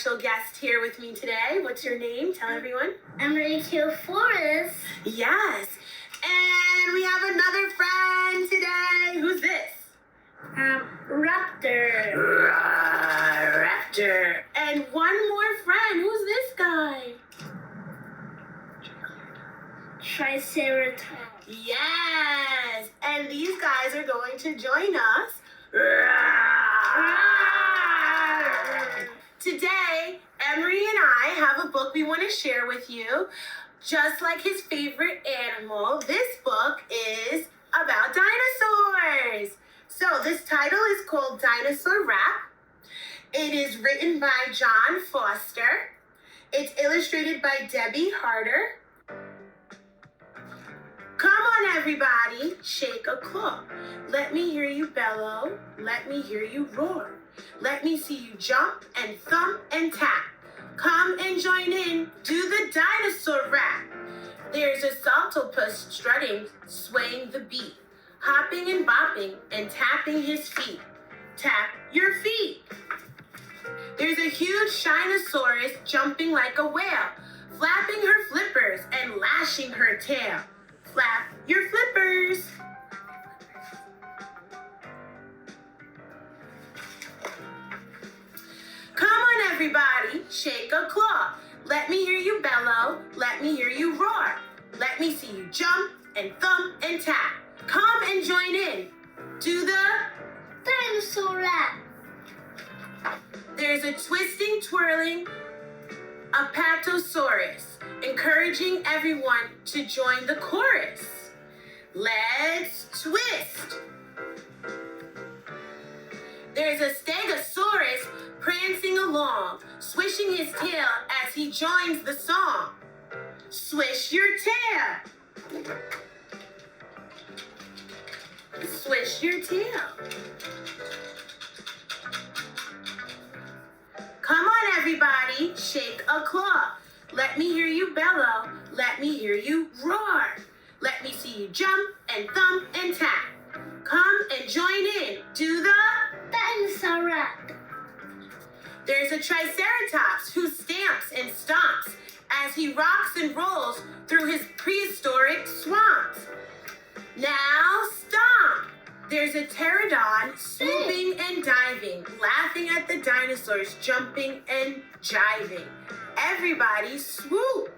special guest here with me today. What's your name? Tell everyone. I'm ready to Forest. Yes. And we have another friend today. Who's this? Raptor. Raptor. And one more friend. Who's this guy? Triceratops. Yes. And these guys are going to join us. Today, Emery and I have a book we want to share with you. Just like his favorite animal, this book is about dinosaurs. So this title is called Dinosaur Rap. It is written by John Foster. It's illustrated by Debbie Harter. Come on, everybody, shake a claw. Let me hear you bellow. Let me hear you roar. Let me see you jump and thump and tap. Come and join in, do the dinosaur rap. There's a saltopus strutting, swaying the beat, hopping and bopping and tapping his feet. Tap your feet. There's a huge Shinosaurus jumping like a whale, flapping her flippers and lashing her tail. Flap your flippers. Come on, everybody, shake a claw. Let me hear you bellow. Let me hear you roar. Let me see you jump and thump and tap. Come and join in. Do the Dinosaur Rap. There's a twisting, twirling Apatosaurus, encouraging everyone to join the chorus. Let's twist. There's a Stegosaurus prancing along, swishing his tail as he joins the song. Swish your tail. Swish your tail. Come on, everybody, shake a claw. Let me hear you bellow. Let me hear you roar. Let me see you jump and thump and tap. Come and join in. Do the Dinosaur Rap. There's a Triceratops who stamps and stomps as he rocks and rolls through his prehistoric swamps. Now stomp. There's a pterodon swooping and diving, laughing at the dinosaurs jumping and jiving. Everybody swoop.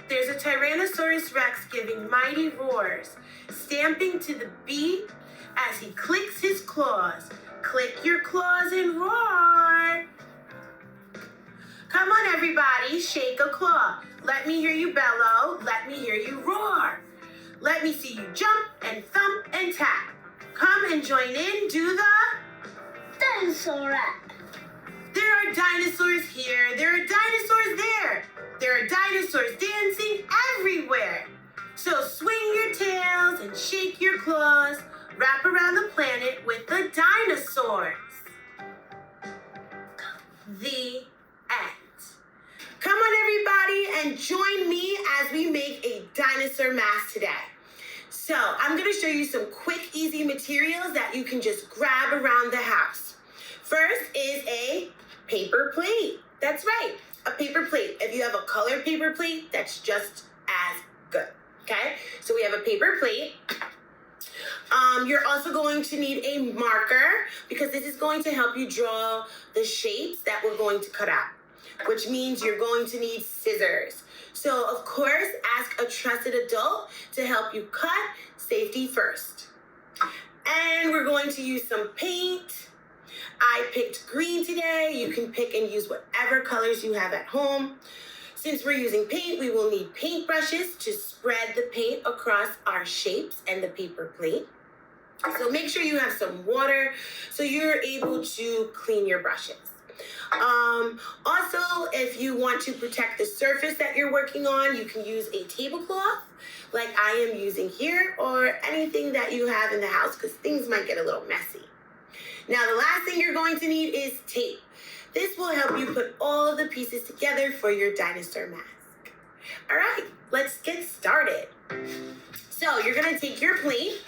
There's a Tyrannosaurus Rex giving mighty roars, stamping to the beat as he clicks his claws. Click your claws and roar. Come on, everybody, shake a claw. Let me hear you bellow. Let me hear you roar. Let me see you jump and thump and tap. Come and join in, do the Dinosaur Rap. There are dinosaurs here. There are dinosaurs there. There are dinosaurs dancing everywhere. So swing your tails and shake your claws. Wrap around the planet with the dinosaurs. The end. Come on, everybody, and join me as we make a dinosaur mask today. So I'm going to show you some quick, easy materials that you can just grab around the house. First is a paper plate. That's right, a paper plate. If you have a colored paper plate, that's just as good, okay? So we have a paper plate. You're also going to need a marker because this is going to help you draw the shapes that we're going to cut out, which means you're going to need scissors. So, of course, ask a trusted adult to help you cut, safety first. And we're going to use some paint. I picked green today. You can pick and use whatever colors you have at home. Since we're using paint, we will need paintbrushes to spread the paint across our shapes and the paper plate. So make sure you have some water so you're able to clean your brushes. Also, if you want to protect the surface that you're working on, you can use a tablecloth like I am using here, or anything that you have in the house because things might get a little messy. Now, the last thing you're going to need is tape. This will help you put all of the pieces together for your dinosaur mask. All right, let's get started. So you're gonna take your plate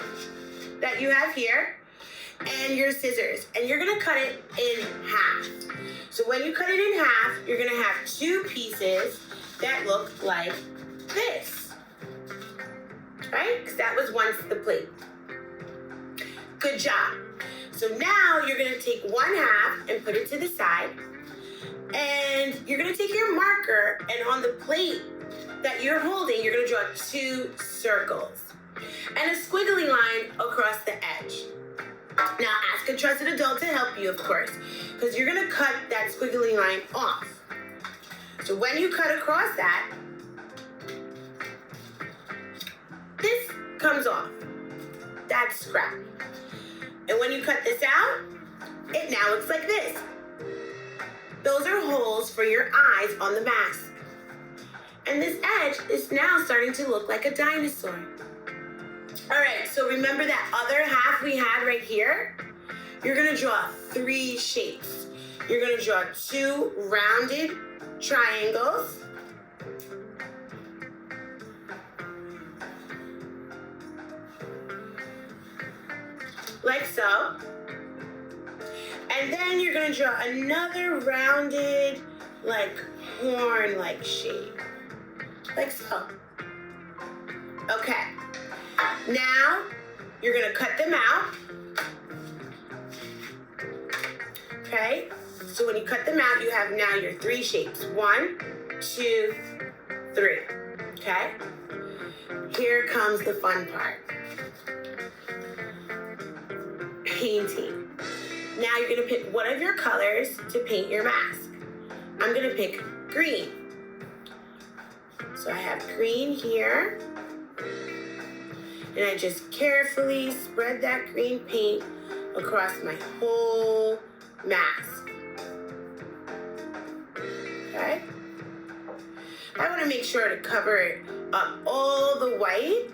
that you have here and your scissors, and you're gonna cut it in half. So when you cut it in half, you're gonna have two pieces that look like this, right? Because that was once the plate. Good job. So now you're gonna take one half and put it to the side, and you're gonna take your marker, and on the plate that you're holding, you're gonna draw two circles and a squiggly line across the edge. Now ask a trusted adult to help you, of course, because you're gonna cut that squiggly line off. So when you cut across that, this comes off. That's scrap. And when you cut this out, it now looks like this. Those are holes for your eyes on the mask. And this edge is now starting to look like a dinosaur. All right, so remember that other half we had right here? You're gonna draw three shapes. You're gonna draw two rounded triangles. Like so. And then you're gonna draw another rounded, like horn-like shape. Like so. Okay. Now, you're gonna cut them out. Okay? So when you cut them out, you have now your three shapes. 1, 2, 3. Okay? Here comes the fun part. Painting. Now you're gonna pick one of your colors to paint your mask. I'm gonna pick green. So I have green here. And I just carefully spread that green paint across my whole mask. Okay? I want to make sure to cover it up all the white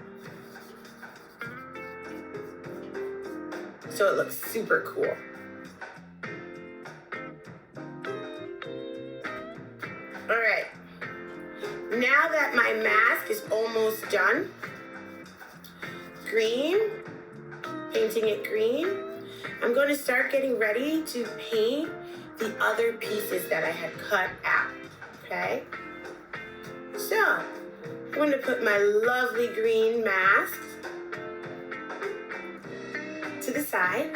so it looks super cool. All right. Now that my mask is almost done, green, painting it green, I'm going to start getting ready to paint the other pieces that I had cut out, okay? So, I'm going to put my lovely green mask to the side.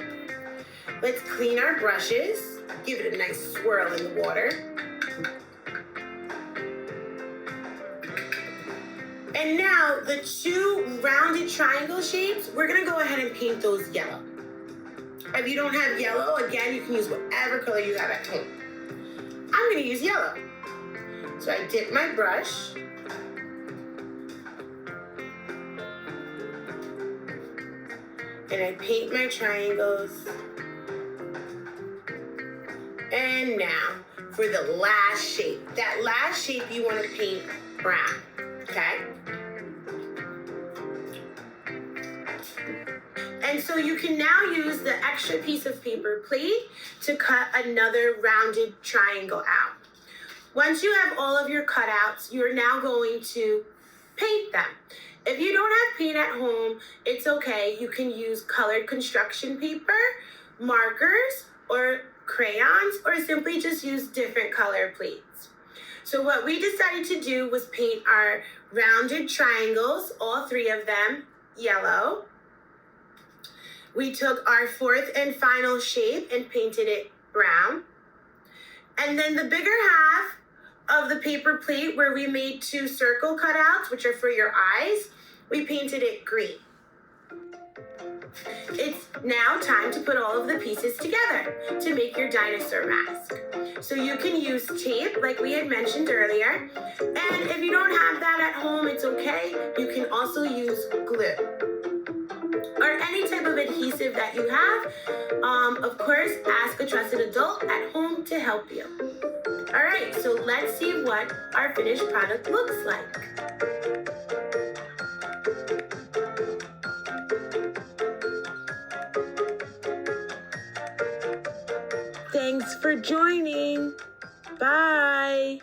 Let's clean our brushes, give it a nice swirl in the water. And now the two rounded triangle shapes, we're gonna go ahead and paint those yellow. If you don't have yellow, again, you can use whatever color you have at home. I'm gonna use yellow. So I dip my brush. And I paint my triangles. And now for the last shape. That last shape you wanna paint brown, okay? And so you can now use the extra piece of paper plate to cut another rounded triangle out. Once you have all of your cutouts, you're now going to paint them. If you don't have paint at home, it's okay. You can use colored construction paper, markers, or crayons, or simply just use different color plates. So what we decided to do was paint our rounded triangles, all three of them, yellow. We took our fourth and final shape and painted it brown. And then the bigger half of the paper plate where we made two circle cutouts, which are for your eyes, we painted it green. It's now time to put all of the pieces together to make your dinosaur mask. So you can use tape, like we had mentioned earlier. And if you don't have that at home, it's okay. You can also use glue or any type of adhesive that you have. Of course, ask a trusted adult at home to help you. All right, so let's see what our finished product looks like. Thanks for joining. Bye.